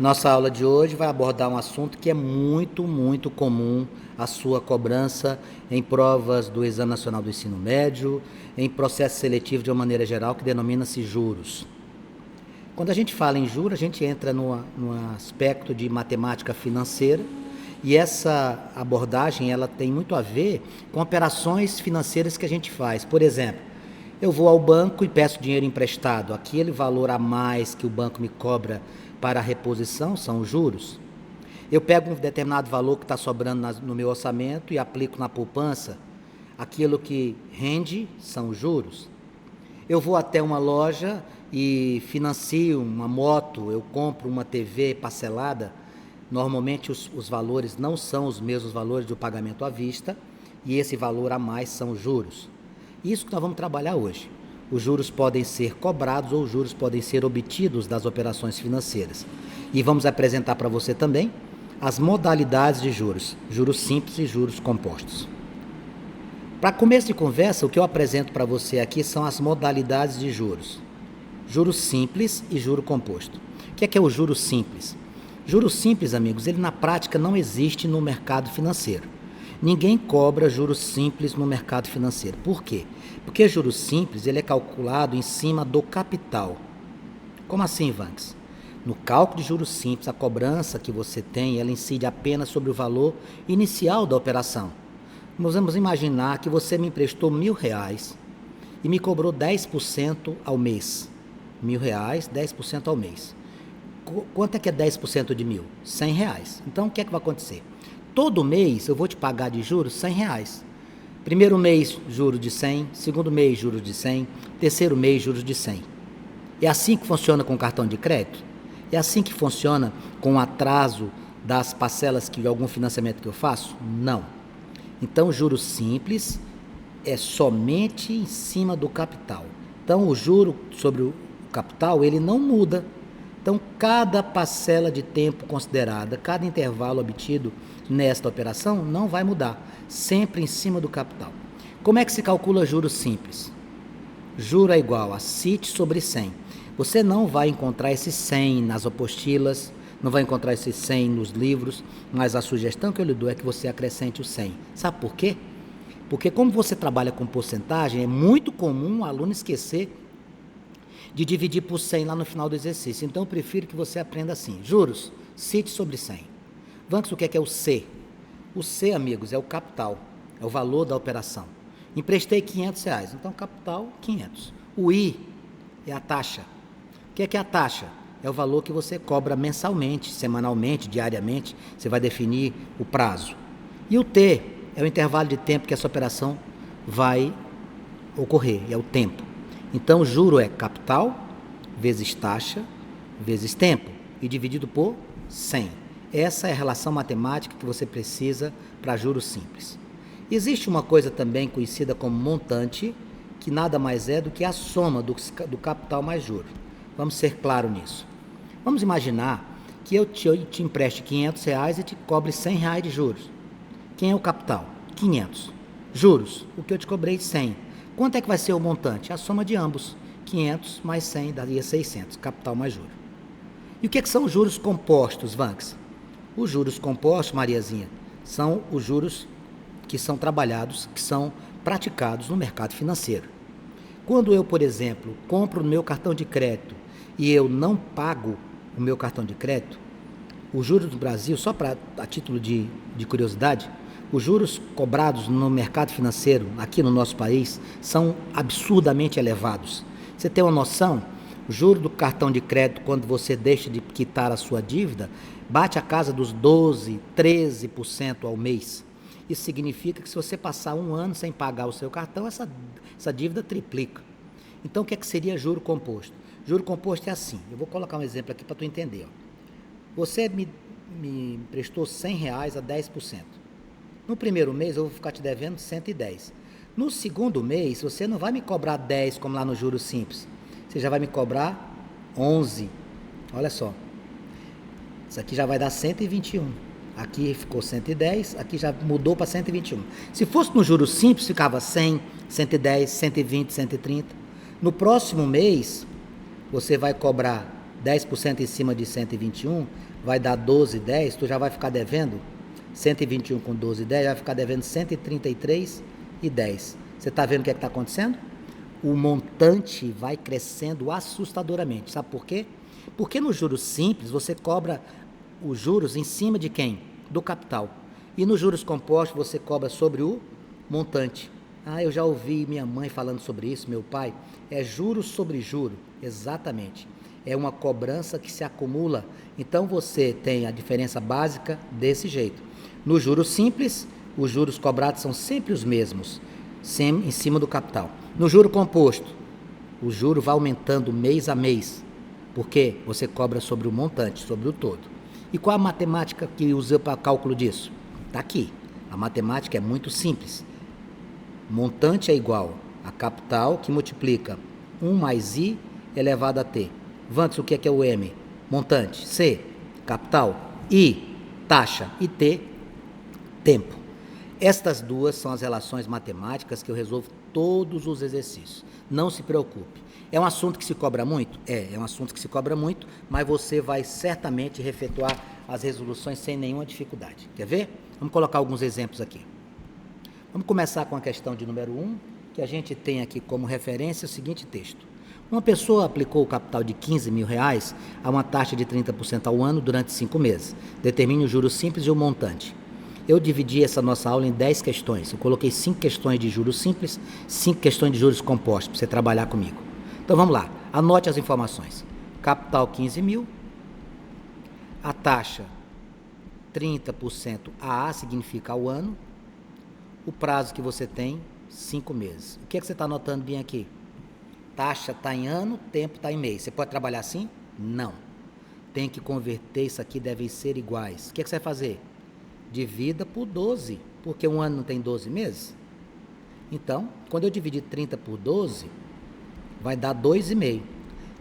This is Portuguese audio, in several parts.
Nossa aula de hoje vai abordar um assunto que é muito comum, a sua cobrança em provas do Exame Nacional do Ensino Médio, em processo seletivo de uma maneira geral, que denomina-se juros. Quando a gente fala em juros, a gente entra no aspecto de matemática financeira, e essa abordagem ela tem muito a ver com operações financeiras que a gente faz. Por exemplo, eu vou ao banco e peço dinheiro emprestado. Aquele valor a mais que o banco me cobra para a reposição são os juros. Eu pego um determinado valor que está sobrando no meu orçamento e aplico na poupança. Aquilo que rende são os juros. Eu vou até uma loja e financio uma moto, eu compro uma TV parcelada. Normalmente os valores não são os mesmos valores do pagamento à vista, e esse valor a mais são os juros. Isso que nós vamos trabalhar hoje. Os juros podem ser cobrados ou os juros podem ser obtidos das operações financeiras. E vamos apresentar para você também as modalidades de juros, juros simples e juros compostos. Para começo de conversa, o que eu apresento para você aqui são as modalidades de juros. Juros simples e juro composto. O que é o juro simples? Juros simples, amigos, ele na prática não existe no mercado financeiro. Ninguém cobra juros simples no mercado financeiro. Por quê? Porque juros simples ele é calculado em cima do capital. Como assim, Vanks? No cálculo de juros simples, a cobrança que você tem, ela incide apenas sobre o valor inicial da operação. Nós vamos imaginar que você me emprestou R$1.000 e me cobrou 10% ao mês. R$1.000, 10% ao mês. Quanto é que é 10% de 1.000? R$100. Então, o que é que vai acontecer? Todo mês eu vou te pagar de juros R$100. Primeiro mês, juros de 100. Segundo mês, juros de 100. Terceiro mês, juros de 100. É assim que funciona com o cartão de crédito? É assim que funciona com o atraso das parcelas de algum financiamento que eu faço? Não. Então, juros simples é somente em cima do capital. Então, o juro sobre o capital, ele não muda. Então, cada parcela de tempo considerada, cada intervalo obtido nesta operação não vai mudar, sempre em cima do capital. Como é que se calcula juros simples? Juro é igual a CIT sobre 100. Você não vai encontrar esse 100 nas apostilas, não vai encontrar esse 100 nos livros, mas a sugestão que eu lhe dou é que você acrescente o 100. Sabe por quê? Porque como você trabalha com porcentagem, é muito comum o aluno esquecer de dividir por 100 lá no final do exercício. Então, eu prefiro que você aprenda assim. Juros, CIT sobre 100. Vanks, o que é o C? O C, amigos, é o capital, é o valor da operação. Emprestei R$500, então capital, 500. O I é a taxa. O que é a taxa? É o valor que você cobra mensalmente, semanalmente, diariamente, você vai definir o prazo. E o T é o intervalo de tempo que essa operação vai ocorrer, é o tempo. Então, o juro é capital vezes taxa vezes tempo e dividido por 100. Essa é a relação matemática que você precisa para juros simples. Existe uma coisa também conhecida como montante, que nada mais é do que a soma do capital mais juros. Vamos ser claros nisso. Vamos imaginar que eu te empreste R$500 e te cobre R$100 de juros. Quem é o capital? 500. Juros, o que eu te cobrei, 100. Quanto é que vai ser o montante? A soma de ambos. 500 mais 100 daria 600, capital mais juros. E o que são os juros compostos, Vanks? Os juros compostos, Mariazinha, são os juros que são trabalhados, que são praticados no mercado financeiro. Quando eu, por exemplo, compro o meu cartão de crédito e eu não pago o meu cartão de crédito, os juros do Brasil, só a título de curiosidade, os juros cobrados no mercado financeiro aqui no nosso país são absurdamente elevados. Você tem uma noção? O juro do cartão de crédito, quando você deixa de quitar a sua dívida, bate a casa dos 12%, 13% ao mês. Isso significa que se você passar um ano sem pagar o seu cartão, essa dívida triplica. Então, o que seria juro composto? Juro composto é assim. Eu vou colocar um exemplo aqui para tu entender. Você me emprestou R$100 a 10%. No primeiro mês eu vou ficar te devendo 110. No segundo mês você não vai me cobrar 10 como lá no juros simples. Você já vai me cobrar 11. Olha só. Isso aqui já vai dar 121. Aqui ficou 110, aqui já mudou para 121. Se fosse no juros simples ficava 100, 110, 120, 130. No próximo mês você vai cobrar 10% em cima de 121 vai dar 12,10, tu já vai ficar devendo 121 com 12,10, vai ficar devendo 133,10. Você está vendo o que está acontecendo? O montante vai crescendo assustadoramente. Sabe por quê? Porque no juros simples você cobra os juros em cima de quem? Do capital. E nos juros compostos você cobra sobre o montante. Ah, eu já ouvi minha mãe falando sobre isso, meu pai. É juros sobre juro, exatamente. É uma cobrança que se acumula. Então você tem a diferença básica desse jeito. No juros simples, os juros cobrados são sempre os mesmos, em cima do capital. No juro composto, o juro vai aumentando mês a mês, porque você cobra sobre o montante, sobre o todo. E qual a matemática que usa para cálculo disso? Está aqui. A matemática é muito simples. Montante é igual a capital que multiplica 1 mais I elevado a T. Vantes, o que é o M? Montante. C, capital. I, taxa. E T, tempo. Estas duas são as relações matemáticas que eu resolvo todos os exercícios. Não se preocupe. É um assunto que se cobra muito? É um assunto que se cobra muito, mas você vai certamente efetuar as resoluções sem nenhuma dificuldade. Quer ver? Vamos colocar alguns exemplos aqui. Vamos começar com a questão de número 1, que a gente tem aqui como referência o seguinte texto. Uma pessoa aplicou o capital de R$15.000 a uma taxa de 30% ao ano durante 5 meses. Determine o juros simples e o montante. Eu dividi essa nossa aula em 10 questões. Eu coloquei 5 questões de juros simples, 5 questões de juros compostos, para você trabalhar comigo. Então vamos lá, anote as informações. Capital 15.000, a taxa 30% a significa ao ano, o prazo que você tem, 5 meses. O que é que você está anotando bem aqui? Taxa está em ano, tempo está em mês. Você pode trabalhar assim? Não. Tem que converter, isso aqui devem ser iguais. O que é que você vai fazer? Divida por 12, porque um ano não tem 12 meses. Então, quando eu dividir 30 por 12, vai dar 2,5.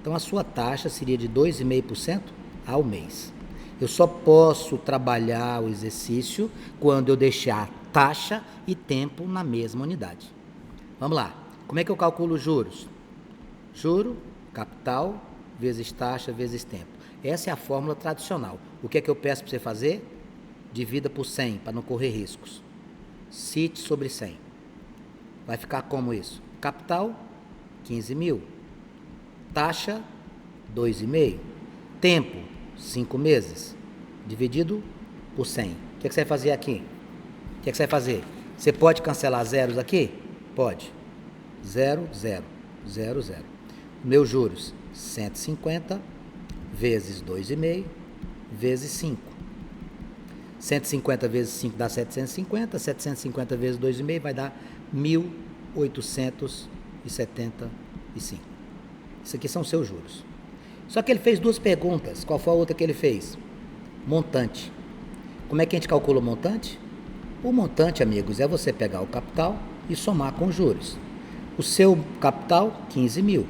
Então, a sua taxa seria de 2,5% ao mês. Eu só posso trabalhar o exercício quando eu deixar taxa e tempo na mesma unidade. Vamos lá. Como é que eu calculo os juros? Juro, capital, vezes taxa, vezes tempo. Essa é a fórmula tradicional. O que é que eu peço para você fazer? Divida por 100, para não correr riscos. Cite sobre 100. Vai ficar como isso? Capital, 15.000. Taxa, 2,5. Tempo, 5 meses. Dividido por 100. O que é que você vai fazer aqui? O que é que você vai fazer? Você pode cancelar zeros aqui? Pode. 0, 0, 0, 0. Meus juros, 150 vezes 2,5 vezes 5. 150 vezes 5 dá 750, 750 vezes 2,5 vai dar 1.875. Isso aqui são seus juros. Só que ele fez 2 perguntas. Qual foi a outra que ele fez? Montante. Como é que a gente calcula o montante? O montante, amigos, é você pegar o capital e somar com os juros. O seu capital, 15.000.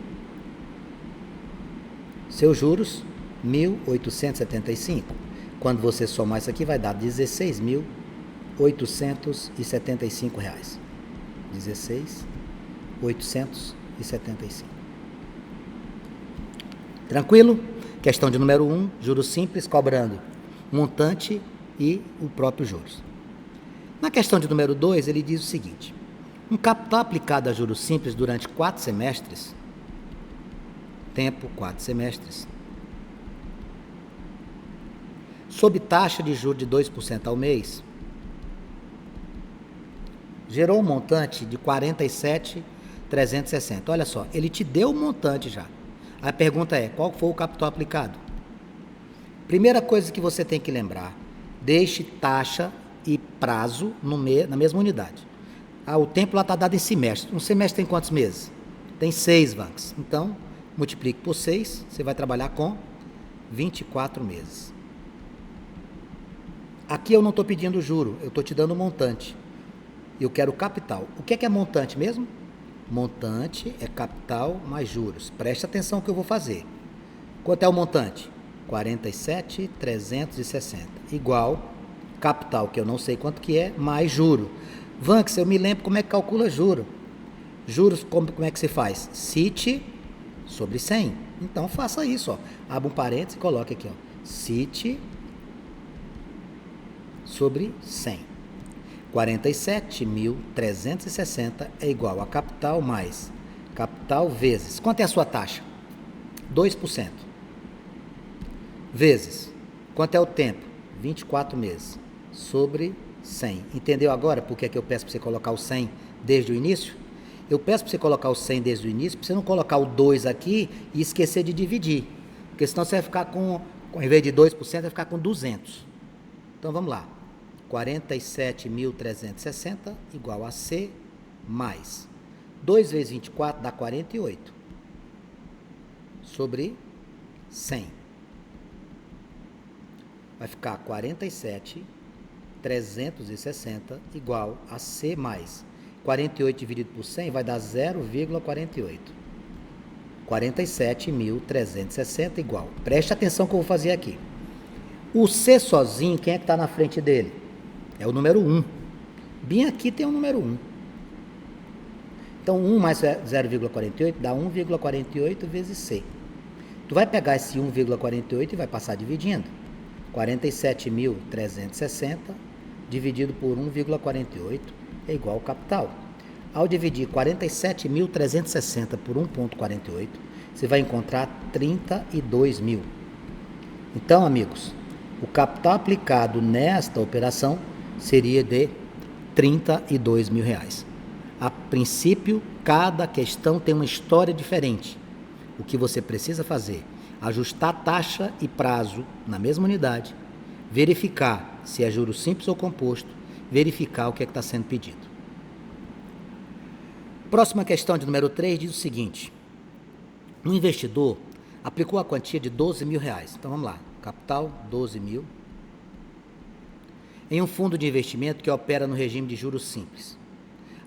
Seus juros, 1.875. Quando você somar isso aqui, vai dar R$16.875. 16.875. Tranquilo? Questão de número 1, juros simples, cobrando montante e o próprio juros. Na questão de número 2, ele diz o seguinte: um capital aplicado a juros simples durante 4 semestres, tempo 4 semestres, sob taxa de juros de 2% ao mês, gerou um montante de 47.360. Olha só, ele te deu o montante já. A pergunta é, qual foi o capital aplicado? Primeira coisa que você tem que lembrar, deixe taxa e prazo na mesma unidade. O tempo lá está dado em semestre. Um semestre tem quantos meses? Tem 6, Vanks. Então, multiplique por 6, você vai trabalhar com 24 meses. Aqui eu não estou pedindo juro, eu estou te dando montante. Eu quero capital. O que é montante mesmo? Montante é capital mais juros. Preste atenção no que eu vou fazer. Quanto é o montante? 47.360. Igual capital, que eu não sei quanto que é, mais juro. Vanks, eu me lembro como é que calcula juro. Juros, como é que se faz? Cite sobre 100. Então faça isso, ó. Abra um parênteses e coloque aqui, ó. CIT sobre 100. 47.360 é igual a capital mais capital vezes. Quanto é a sua taxa? 2%. Vezes. Quanto é o tempo? 24 meses. Sobre 100. Entendeu agora por que é que eu peço para você colocar o 100 desde o início? Eu peço para você colocar o 100 desde o início, para você não colocar o 2 aqui e esquecer de dividir. Porque senão você vai ficar com em vez de 2%, vai ficar com 200. Então vamos lá. 47.360 igual a C mais 2 vezes 24 dá 48 sobre 100. Vai ficar 47.360 igual a C mais 48 dividido por 100 vai dar 0,48. 47.360 igual. Preste atenção que eu vou fazer aqui. O C sozinho, quem é que está na frente dele? É o número 1. Bem aqui tem o número 1. Então, 1 mais 0,48 dá 1,48 vezes C. Tu vai pegar esse 1,48 e vai passar dividindo. 47.360 dividido por 1,48 é igual ao capital. Ao dividir 47.360 por 1,48, você vai encontrar 32 mil. Então, amigos, o capital aplicado nesta operação seria de R$32 mil. A princípio, cada questão tem uma história diferente. O que você precisa fazer? Ajustar taxa e prazo na mesma unidade, verificar se é juro simples ou composto, verificar o que é que está sendo pedido. Próxima questão de número 3 diz o seguinte: um investidor aplicou a quantia de R$12 mil. Então vamos lá, capital 12 mil, em um fundo de investimento que opera no regime de juros simples.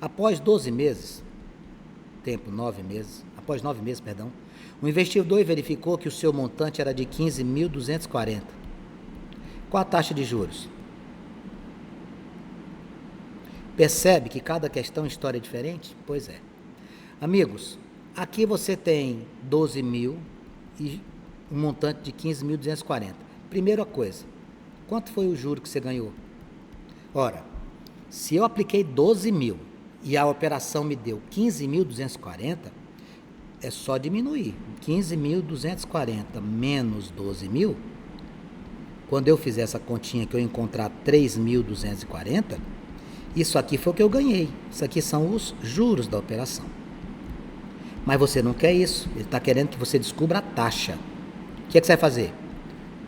Após 12 meses, após 9 meses, o investidor verificou que o seu montante era de 15.240. Qual a taxa de juros? Percebe que cada questão história é diferente? Pois é. Amigos, aqui você tem 12 mil e um montante de 15.240. Primeira coisa, quanto foi o juro que você ganhou? Ora, se eu apliquei 12 mil e a operação me deu 15.240, é só diminuir. 15.240 menos 12 mil, quando eu fizer essa continha que eu encontrar 3.240, isso aqui foi o que eu ganhei. Isso aqui são os juros da operação. Mas você não quer isso. Ele está querendo que você descubra a taxa. O que é que você vai fazer?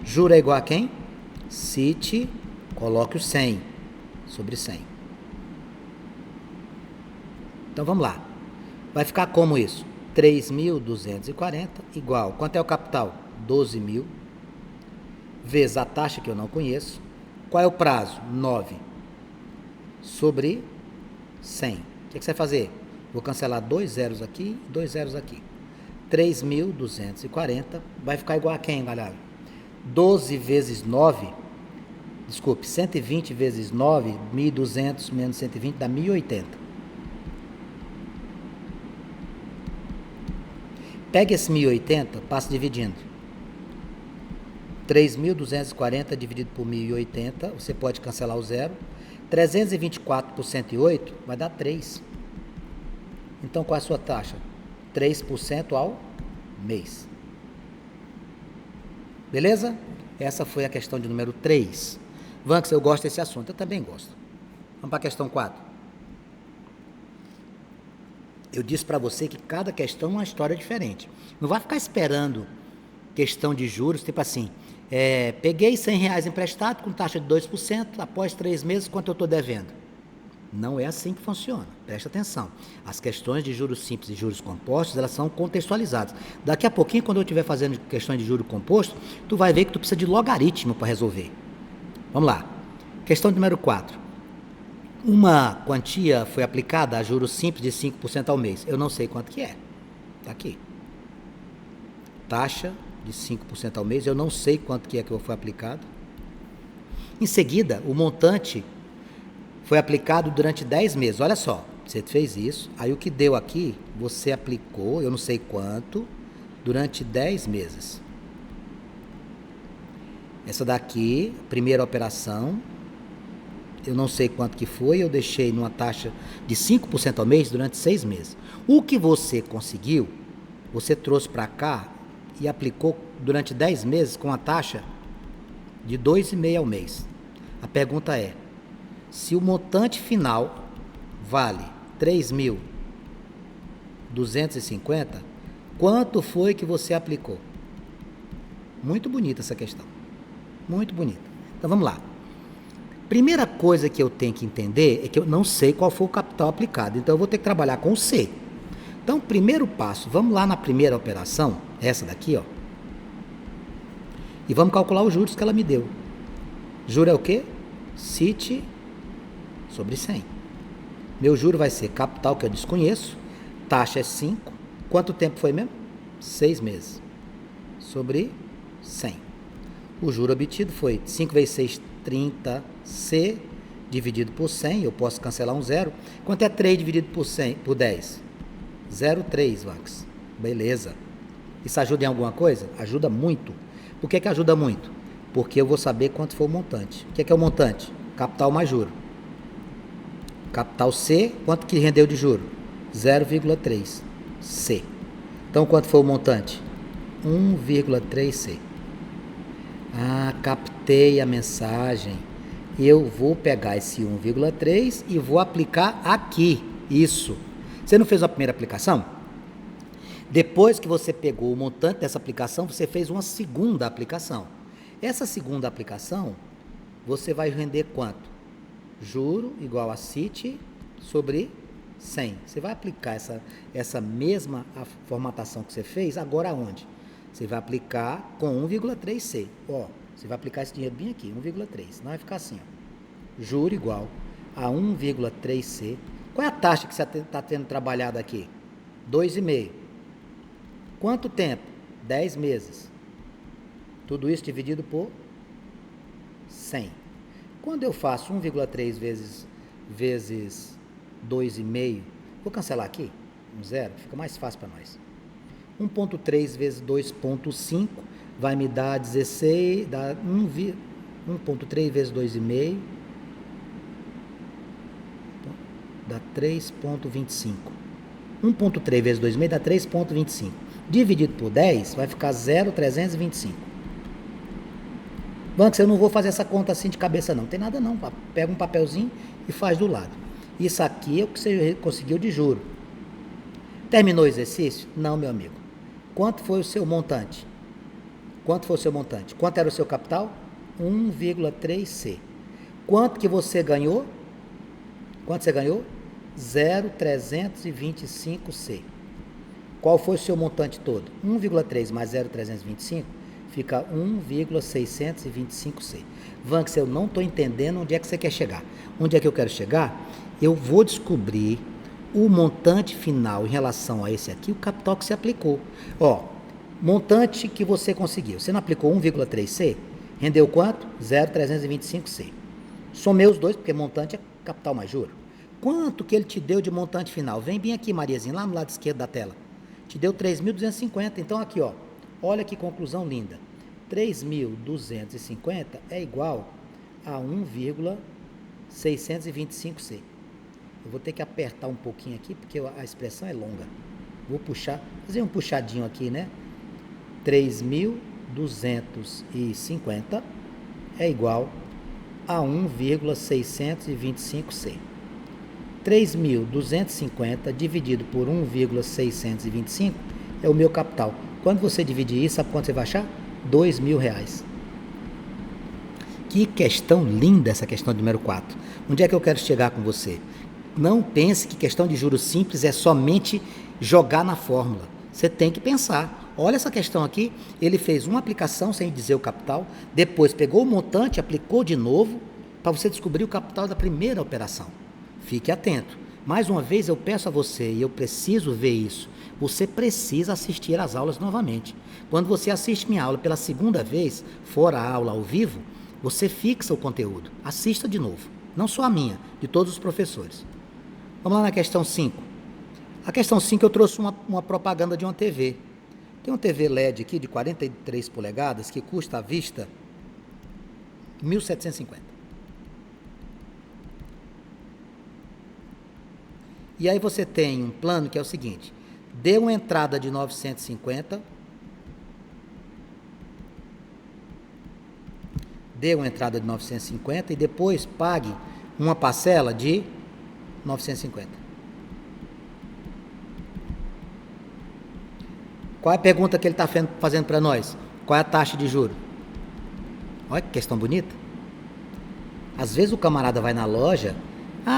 Juro é igual a quem? CIT, coloque o 100 sobre 100. Então vamos lá. Vai ficar como isso? 3.240 igual. Quanto é o capital? 12 mil. Vezes a taxa que eu não conheço. Qual é o prazo? 9. Sobre 100. O que você vai fazer? Vou cancelar 2 zeros aqui, 2 zeros aqui. 3.240 vai ficar igual a quem, galera? 12 vezes 9, desculpe, 120 vezes 9, 1.200 menos 120 dá 1.080. Pega esse 1.080, passa dividindo. 3.240 dividido por 1.080, você pode cancelar o zero. 324 por 108 vai dar 3. Então, qual é a sua taxa? 3% ao mês. Beleza? Essa foi a questão de número 3. Vanks, eu gosto desse assunto. Eu também gosto. Vamos para a questão 4. Eu disse para você que cada questão é uma história diferente. Não vai ficar esperando questão de juros, tipo assim, peguei R$100 emprestado com taxa de 2%, após 3 meses, quanto eu estou devendo? Não é assim que funciona. Presta atenção. As questões de juros simples e juros compostos, elas são contextualizadas. Daqui a pouquinho, quando eu estiver fazendo questões de juros composto, tu vai ver que tu precisa de logaritmo para resolver. Vamos lá. Questão número 4. Uma quantia foi aplicada a juros simples de 5% ao mês. Eu não sei quanto que é. Está aqui. Taxa de 5% ao mês. Eu não sei quanto que é que foi aplicado. Em seguida, o montante foi aplicado durante 10 meses. Olha só, você fez isso, aí o que deu aqui, você aplicou, eu não sei quanto, durante 10 meses. Essa daqui, primeira operação, eu não sei quanto que foi, eu deixei numa taxa de 5% ao mês durante 6 meses. O que você conseguiu, você trouxe para cá e aplicou durante 10 meses com a taxa de 2,5 ao mês. A pergunta é, se o montante final vale 3.250, quanto foi que você aplicou? Muito bonita essa questão. Muito bonita. Então vamos lá. Primeira coisa que eu tenho que entender é que eu não sei qual foi o capital aplicado. Então eu vou ter que trabalhar com o C. Então, primeiro passo, vamos lá na primeira operação, essa daqui, ó. E vamos calcular os juros que ela me deu. Juro é o quê? CIT sobre 100. Meu juro vai ser capital que eu desconheço, taxa é 5. Quanto tempo foi mesmo? 6 meses. Sobre 100. O juro obtido foi 5 vezes 6, 30C, dividido por 100, eu posso cancelar um zero. Quanto é 3 dividido por 100, por 10? 0,3, Vanks. Beleza. Isso ajuda em alguma coisa? Ajuda muito. Por que ajuda muito? Porque eu vou saber quanto foi o montante. O que é o montante? Capital mais juro. Capital C, quanto que rendeu de juro? 0,3 C. Então, quanto foi o montante? 1,3 C. Ah, captei a mensagem. Eu vou pegar esse 1,3 e vou aplicar aqui. Isso. Você não fez a primeira aplicação? Depois que você pegou o montante dessa aplicação, você fez uma segunda aplicação. Essa segunda aplicação, você vai render quanto? Juro igual a CIT sobre 100. Você vai aplicar essa mesma formatação que você fez, agora aonde? Você vai aplicar com 1,3C. Ó, você vai aplicar esse dinheiro bem aqui, 1,3. Não vai ficar assim, ó. Juro igual a 1,3C. Qual é a taxa que você está tendo trabalhado aqui? 2,5. Quanto tempo? 10 meses. Tudo isso dividido por 100. Quando eu faço 1,3 vezes 2,5, vou cancelar aqui, um zero, fica mais fácil para nós. 1,3 vezes 2,5 vai me dar 16, dá 1,3 vezes 2,5, dá 3,25. 1,3 vezes 2,5 dá 3,25. Dividido por 10 vai ficar 0,325. Banco, eu não vou fazer essa conta assim de cabeça não, tem nada não, pega um papelzinho e faz do lado. Isso aqui é o que você conseguiu de juro. Terminou o exercício? Não, meu amigo. Quanto foi o seu montante? Quanto foi o seu montante? Quanto era o seu capital? 1,3C. Quanto que você ganhou? Quanto você ganhou? 0,325C. Qual foi o seu montante todo? 1,3 mais 0,325 fica 1,625C. Vanks, eu não estou entendendo onde é que você quer chegar. Onde é que eu quero chegar? Eu vou descobrir o montante final em relação a esse aqui, o capital que você aplicou. Ó, montante que você conseguiu. Você não aplicou 1,3C? Rendeu quanto? 0,325C. Somei os dois, porque montante é capital mais juro. Quanto que ele te deu de montante final? Vem bem aqui, Mariazinha, lá no lado esquerdo da tela. Te deu 3.250. Então, aqui, ó. Olha que conclusão linda. 3.250 é igual a 1,625C. Eu vou ter que apertar um pouquinho aqui, porque a expressão é longa. Vou puxar, fazer um puxadinho aqui, né? 3.250 é igual a 1,625C. 3.250 dividido por 1,625 é o meu capital. Quando você dividir isso, sabe quanto você vai achar? R$2.000. Que questão linda essa questão de número 4. Onde é que eu quero chegar com você? Não pense que questão de juros simples é somente jogar na fórmula. Você tem que pensar. Olha essa questão aqui, ele fez uma aplicação sem dizer o capital, depois pegou o montante, aplicou de novo, para você descobrir o capital da primeira operação. Fique atento. Mais uma vez eu peço a você, e eu preciso ver isso, você precisa assistir às aulas novamente. Quando você assiste minha aula pela segunda vez, fora a aula ao vivo, você fixa o conteúdo. Assista de novo. Não só a minha, de todos os professores. Vamos lá na questão 5. A questão 5 eu trouxe uma propaganda de uma TV. Tem um TV LED aqui de 43 polegadas que custa à vista 1.750. E aí você tem um plano que é o seguinte: dê uma entrada de 950, e depois pague uma parcela de 950. Qual é a pergunta que ele está fazendo para nós? Qual é a taxa de juros? Olha que questão bonita. Às vezes o camarada vai na loja,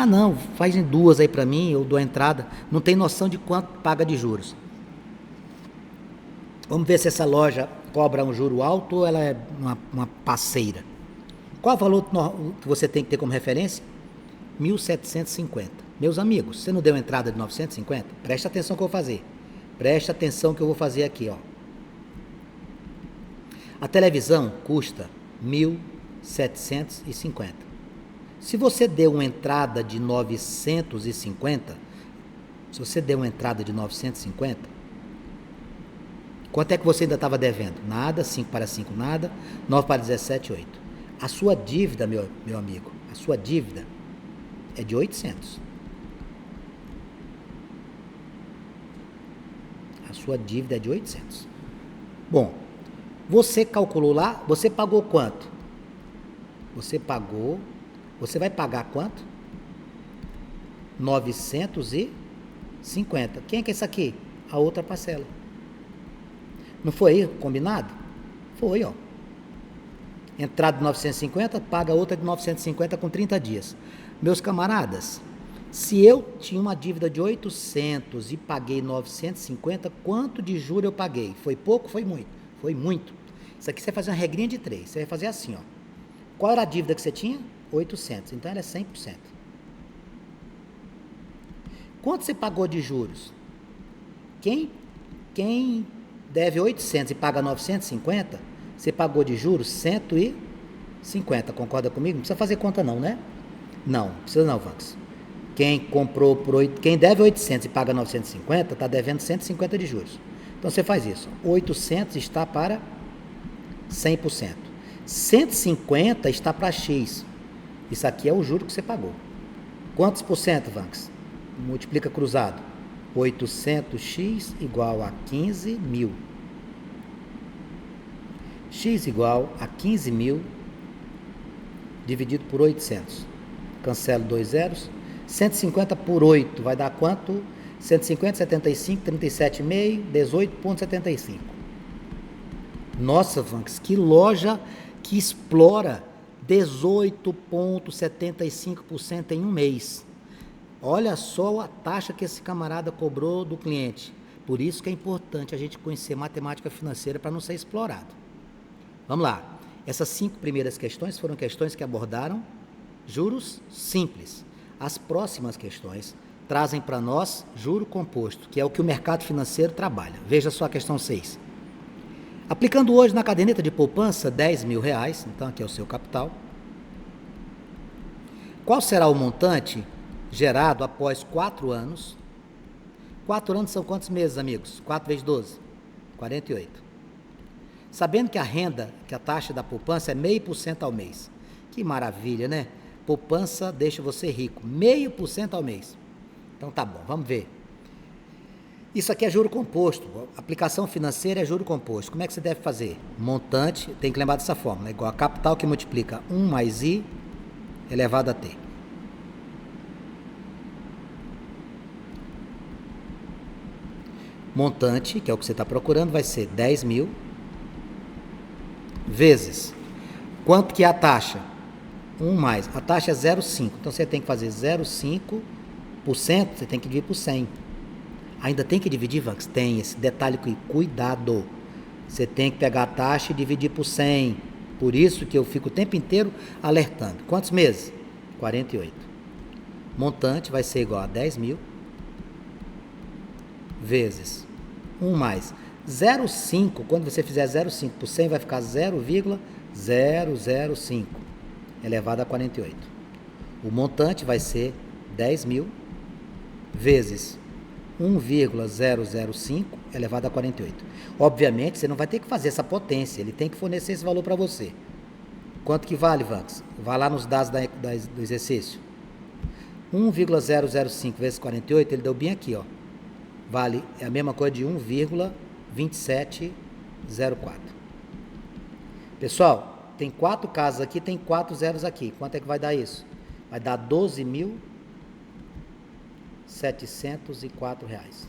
não, faz em duas aí para mim, eu dou a entrada, não tem noção de quanto paga de juros. Vamos ver se essa loja cobra um juro alto ou ela é uma parceira. Qual o valor que você tem que ter como referência? 1.750. Meus amigos, você não deu entrada de 950? Presta atenção que eu vou fazer. Presta atenção que eu vou fazer aqui, ó. A televisão custa 1.750. Se você deu uma entrada de 950, quanto é que você ainda estava devendo? Nada, 5 para 5, nada, 9 para 17, 8. A sua dívida, meu amigo, a sua dívida é de 800. A sua dívida é de 800. Bom, você calculou lá, você pagou quanto? Você vai pagar quanto? 950. Quem é que é isso aqui? A outra parcela. Não foi aí combinado? Foi, ó. Entrada de 950, paga outra de 950 com 30 dias. Meus camaradas, se eu tinha uma dívida de 800 e paguei 950, quanto de juros eu paguei? Foi pouco? Foi muito? Foi muito. Isso aqui você vai fazer uma regrinha de 3. Você vai fazer assim, ó. Qual era a dívida que você tinha? 800. Então era 100%. Quanto você pagou de juros? Quem deve 800 e paga 950, você pagou de juros 150. Concorda comigo? Não precisa fazer conta não, né? Não, precisa não, Vanks. Quem deve 800 e paga 950, está devendo 150 de juros. Então você faz isso. 800 está para 100%. 150 está para X. Isso aqui é o juro que você pagou. Quantos por cento, Vanks? Multiplica cruzado. 800x igual a 15 mil. X igual a 15 mil dividido por 800. Cancelo 2 zeros. 150 por 8 vai dar quanto? 150, 75, 37,5, 18,75. Nossa, Vanks, que loja que explora 18,75% em um mês. Olha só a taxa que esse camarada cobrou do cliente. Por isso que é importante a gente conhecer matemática financeira para não ser explorado. Vamos lá. Essas 5 primeiras questões foram questões que abordaram juros simples. As próximas questões trazem para nós juro composto, que é o que o mercado financeiro trabalha. Veja só a questão 6. Aplicando hoje na caderneta de poupança R$10.000, então aqui é o seu capital, qual será o montante gerado após 4 anos? 4 anos são quantos meses, amigos? 4 vezes 12? 48. Sabendo que a taxa da poupança é 0,5% ao mês. Que maravilha, né? Poupança deixa você rico. 0,5% ao mês. Então tá bom, vamos ver. Isso aqui é juro composto. Aplicação financeira é juro composto. Como é que você deve fazer? Montante, tem que lembrar dessa fórmula. É igual a capital que multiplica 1 mais I elevado a T. Montante, que é o que você está procurando, vai ser 10.000 vezes. Quanto que é a taxa? 1 mais. A taxa é 0,5. Então você tem que fazer 0,5%, você tem que dividir por 100. Ainda tem que dividir, Vanks? Tem esse detalhe aqui. Cuidado. Você tem que pegar a taxa e dividir por 100. Por isso que eu fico o tempo inteiro alertando. Quantos meses? 48. Montante vai ser igual a 10.000 vezes 1 mais 0,5. Quando você fizer 0,5 por 100, vai ficar 0,005 elevado a 48. O montante vai ser 10.000 vezes 1,005 elevado a 48. Obviamente, você não vai ter que fazer essa potência, ele tem que fornecer esse valor para você. Quanto que vale, Vanks? Vai lá nos dados do exercício. 1,005 vezes 48, ele deu bem aqui, ó. Vale, é a mesma coisa de 1,2704. Pessoal, tem 4 casas aqui, tem 4 zeros aqui. Quanto é que vai dar isso? Vai dar R$12.704.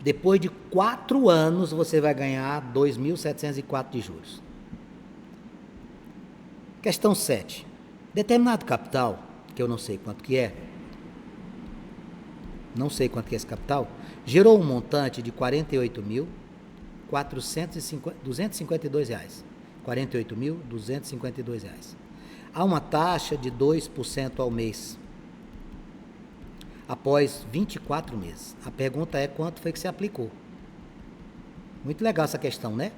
Depois de 4 anos, você vai ganhar 2.704 de juros. Questão 7. Determinado capital, que eu não sei quanto que é, esse capital, gerou um montante de R$48.252. R$48.252. Há uma taxa de 2% ao mês, após 24 meses. A pergunta é quanto foi que você aplicou. Muito legal essa questão, né?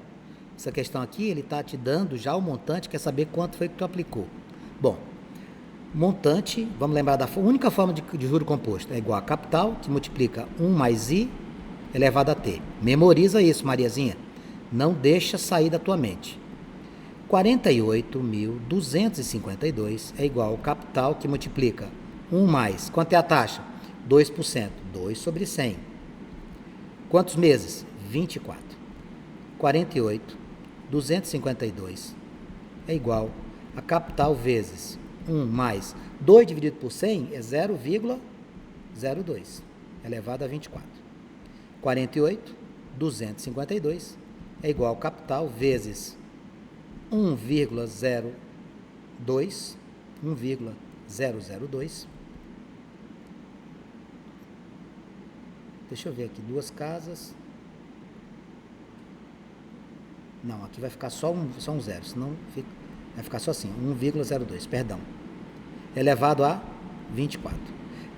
Essa questão aqui, ele está te dando já o montante, quer saber quanto foi que tu aplicou. Bom, montante, vamos lembrar da única forma de juro composto, é igual a capital, que multiplica 1 mais I elevado a T. Memoriza isso, Mariazinha. Não deixa sair da tua mente. 48.252 é igual ao capital, que multiplica 1 mais, quanto é a taxa? 2%, 2 sobre 100. Quantos meses? 24. 48.252 é igual a capital vezes 1 mais 2 dividido por 100 é 0,02 elevado a 24. 48.252 é igual ao capital vezes 1,002 Deixa eu ver aqui, 2 casas. Não, aqui vai ficar só um zero, senão vai ficar só assim, 1,02, perdão. Elevado a 24.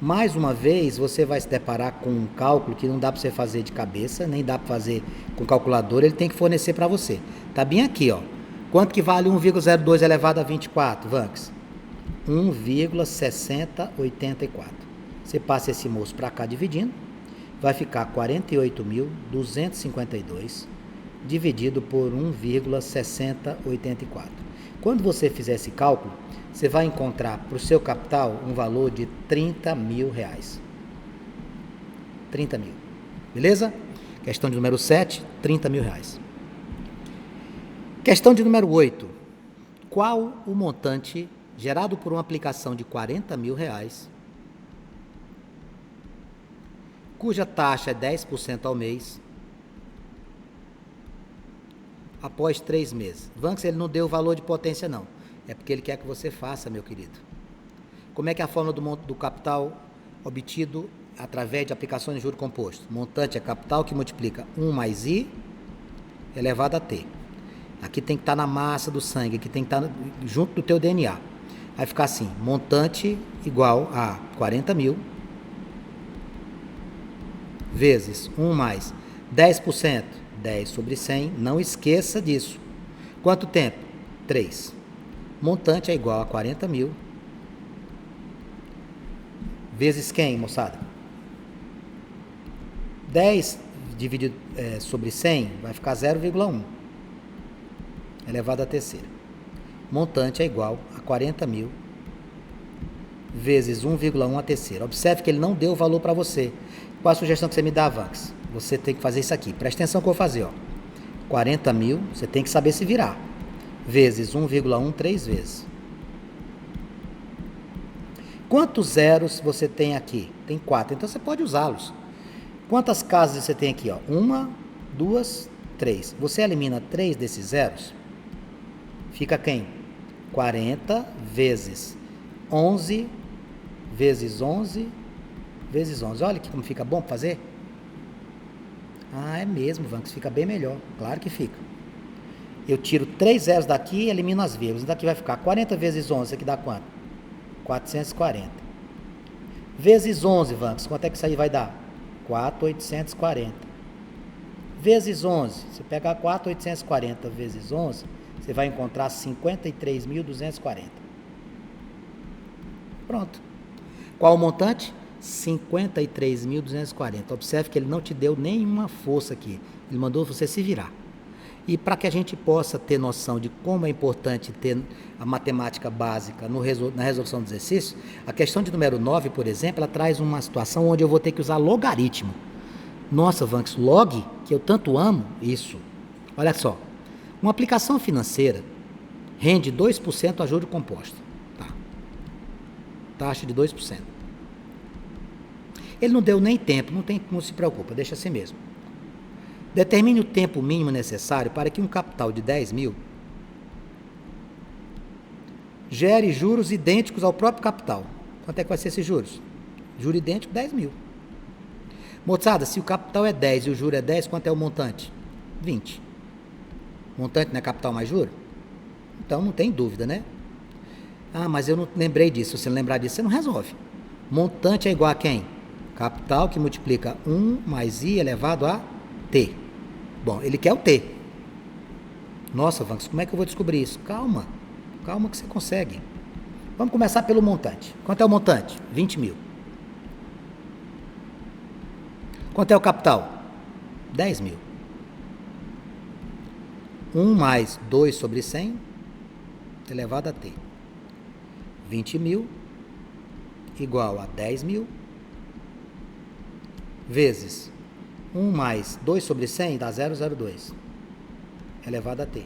Mais uma vez, você vai se deparar com um cálculo que não dá para você fazer de cabeça, nem dá para fazer com calculadora, ele tem que fornecer para você. Tá bem aqui, ó. Quanto que vale 1,02 elevado a 24, Vanks? 1,6084. Você passa esse moço para cá dividindo, vai ficar 48.252 dividido por 1,6084. Quando você fizer esse cálculo, você vai encontrar para o seu capital um valor de R$30 mil. 30 mil. Beleza? Questão de número 7, R$30 mil. Questão de número 8. Qual o montante gerado por uma aplicação de R$40 mil, cuja taxa é 10% ao mês, após 3 meses? Vanks, ele não deu o valor de potência, não. É porque ele quer que você faça, meu querido. Como é que é a fórmula do capital obtido através de aplicações de juros compostos? Montante é capital que multiplica 1 mais I elevado a T. Aqui tem que estar na massa do sangue, aqui tem que estar junto do teu DNA. Vai ficar assim, montante igual a 40 mil vezes 1 mais 10%, 10 sobre 100, não esqueça disso. Quanto tempo? 3. Montante é igual a 40 mil vezes quem, moçada? 10 dividido sobre 100 vai ficar 0,1 elevado à terceira. Montante é igual a 40 mil vezes 1,1 à terceira. Observe que ele não deu o valor para você. Qual a sugestão que você me dá, Vanks? Você tem que fazer isso aqui. Presta atenção que eu vou fazer, ó. 40 mil, você tem que saber se virar. Vezes 1,1, 3 vezes. Quantos zeros você tem aqui? Tem 4, então você pode usá-los. Quantas casas você tem aqui? 1, 2, 3. Você elimina 3 desses zeros? Fica quem? 40 vezes 11 vezes 11 vezes 11. Olha aqui como fica bom para fazer. Ah, é mesmo, Vanks, fica bem melhor. Claro que fica. Eu tiro 3 zeros daqui e elimino as vírgulas. Daqui vai ficar 40 vezes 11, aqui dá quanto? 440. Vezes 11, Vanks, quanto é que isso aí vai dar? 4.840. Vezes 11, você pegar 4.840 vezes 11, você vai encontrar 53.240. Pronto. Qual o montante? 53.240. Observe que ele não te deu nenhuma força aqui. Ele mandou você se virar. E para que a gente possa ter noção de como é importante ter a matemática básica na resolução do exercício, a questão de número 9, por exemplo, ela traz uma situação onde eu vou ter que usar logaritmo. Nossa, Vanks, log, que eu tanto amo, isso. Olha só, uma aplicação financeira rende 2% a juro composto. Tá. Taxa de 2%. Ele não deu nem tempo, não se preocupa, deixa assim mesmo. Determine o tempo mínimo necessário para que um capital de 10 mil gere juros idênticos ao próprio capital. Quanto é que vai ser esses juros? Juro idêntico, 10 mil. Moçada, se o capital é 10 e o juro é 10, quanto é o montante? 20. Montante não é capital mais juro? Então não tem dúvida, né? Ah, mas eu não lembrei disso. Se você não lembrar disso, você não resolve. Montante é igual a quem? Capital que multiplica 1 mais I elevado a T. Bom, ele quer o T. Nossa, Vanks, como é que eu vou descobrir isso? Calma, calma que você consegue. Vamos começar pelo montante. Quanto é o montante? 20 mil. Quanto é o capital? 10 mil. 1 mais 2 sobre 100 elevado a T. 20 mil igual a 10 mil vezes 1 mais 2 sobre 100 dá 0,02 elevado a T. O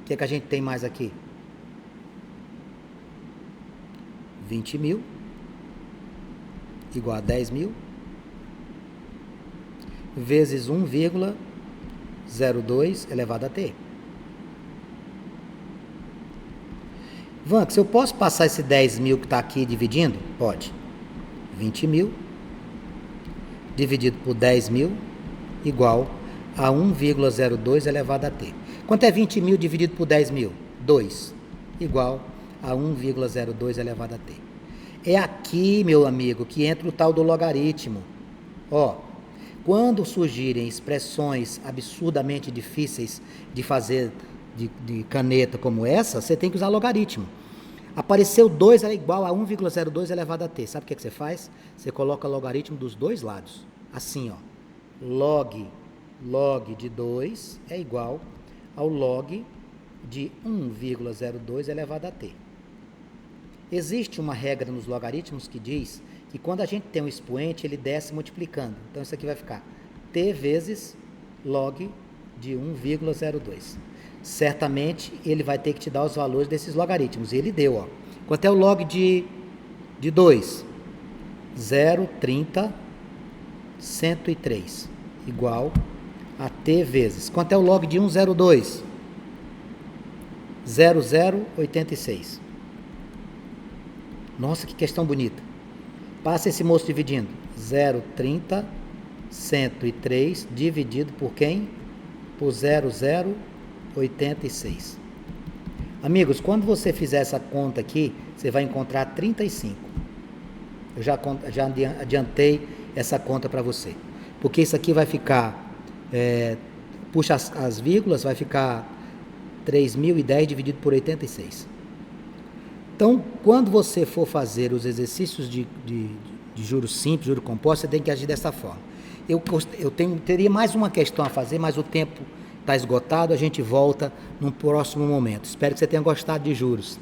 que é que a gente tem mais aqui? 20 mil igual a 10 mil vezes 1,02 elevado a T. Vanks, eu posso passar esse 10 mil que está aqui dividindo? Pode. 20 mil dividido por 10 mil igual a 1,02 elevado a T. Quanto é 20 mil dividido por 10 mil? 2 igual a 1,02 elevado a T. É aqui, meu amigo, que entra o tal do logaritmo. Ó, quando surgirem expressões absurdamente difíceis de fazer de caneta como essa, você tem que usar logaritmo. Apareceu 2 é igual a 1,02 elevado a T. Sabe o que você faz? Você coloca logaritmo dos dois lados. Assim, ó. Log de 2 é igual ao log de 1,02 elevado a T. Existe uma regra nos logaritmos que diz que quando a gente tem um expoente, ele desce multiplicando. Então, isso aqui vai ficar T vezes log de 1,02. Certamente, ele vai ter que te dar os valores desses logaritmos. E ele deu, ó. Quanto é o log de 2? 0,30, 103. Igual a T vezes. Quanto é o log de 1,02? 0,086. Nossa, que questão bonita. Passa esse moço dividindo. 0,30, 103 dividido por quem? Por 0,086. Amigos, quando você fizer essa conta aqui, você vai encontrar 35. Eu já adiantei essa conta para você. Porque isso aqui vai ficar, puxa as vírgulas, vai ficar 3.010 dividido por 86. Então, quando você for fazer os exercícios de juros simples, juros compostos, você tem que agir dessa forma. Eu teria mais uma questão a fazer, mas o tempo está esgotado, a gente volta num próximo momento. Espero que você tenha gostado de juros.